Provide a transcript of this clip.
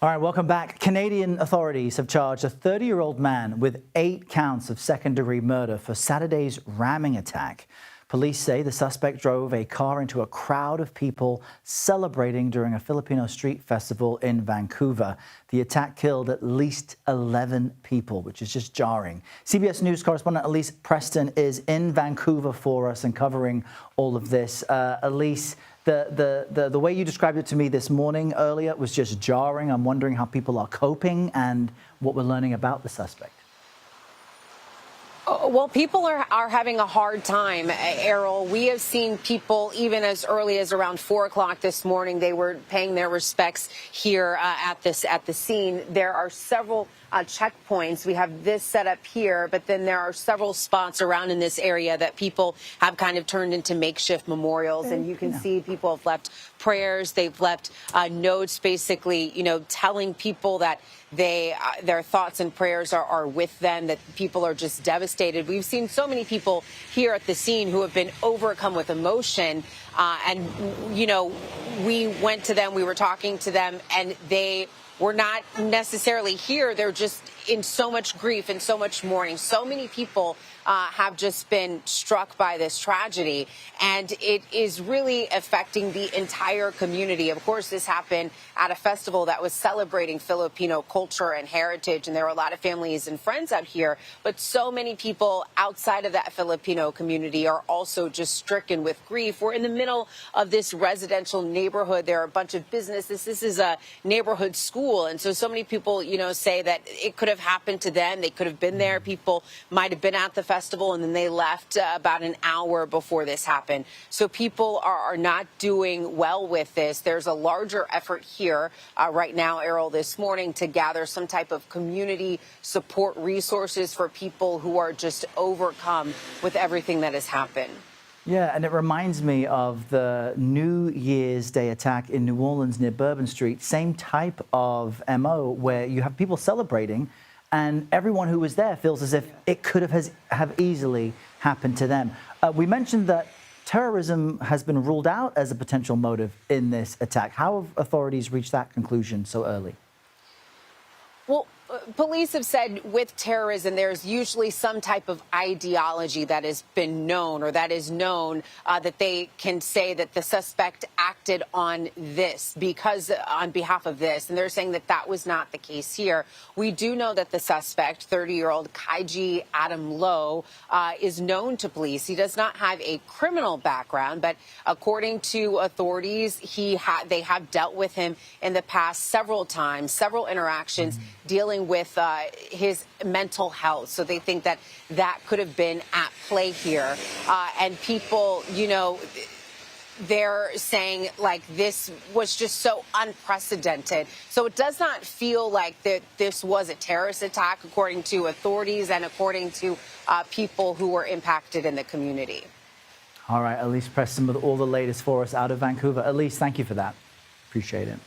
All right, welcome back. Canadian authorities have charged a 30-year-old man with 8 counts of second-degree murder for Saturday's ramming attack. Police say the suspect drove a car into a crowd of people celebrating during a Filipino street festival in Vancouver. The attack killed at least 11 people, which is just jarring. CBS News correspondent Elise Preston is in Vancouver for us and covering all of this. Elise, the way you described it to me this morning earlier was just jarring. I'm wondering how people are coping and what we're learning about the suspect. Well, people are having a hard time, Errol. We have seen people even as early as around 4 o'clock this morning. They were paying their respects here at the scene. There are several checkpoints. We have this set up here, but then there are several spots around in this area that people have kind of turned into makeshift memorials. And you can see people have left prayers. They've left notes basically, telling people that their thoughts and prayers are with them, that people are just devastated. We've seen so many people here at the scene who have been overcome with emotion. We went to them, we were talking to them, and they were not necessarily here. They're just in so much grief and so much mourning. So many people have just been struck by this tragedy, and it is really affecting the entire community. Of course, this happened at a festival that was celebrating Filipino culture and heritage, and there were a lot of families and friends out here, but so many people outside of that Filipino community are also just stricken with grief. We're in the middle of this residential neighborhood. There are a bunch of businesses. This is a neighborhood school, and so many people, say that it could have happened to them. They could have been there. People might have been at the festival, and then they left about an hour before this happened. So people are not doing well with this. There's a larger effort here right now, Errol, this morning to gather some type of community support resources for people who are just overcome with everything that has happened. Yeah, and it reminds me of the New Year's Day attack in New Orleans near Bourbon Street. Same type of MO where you have people celebrating and everyone who was there feels as if it could have easily happened to them. We mentioned that terrorism has been ruled out as a potential motive in this attack. How have authorities reached that conclusion so early? Well, police have said with terrorism, there's usually some type of ideology that has been known or that is known that they can say that the suspect acted on this on behalf of this. And they're saying that that was not the case here. We do know that the suspect, 30-year-old Kaiji Adam Lowe, is known to police. He does not have a criminal background, but according to authorities, they have dealt with him in the past several times, several interactions dealing with his mental health. So they think that could have been at play here. And people, they're saying like this was just so unprecedented. So it does not feel like that this was a terrorist attack, according to authorities and according to people who were impacted in the community. All right, Elise Preston with all the latest for us out of Vancouver. Elise, thank you for that. Appreciate it.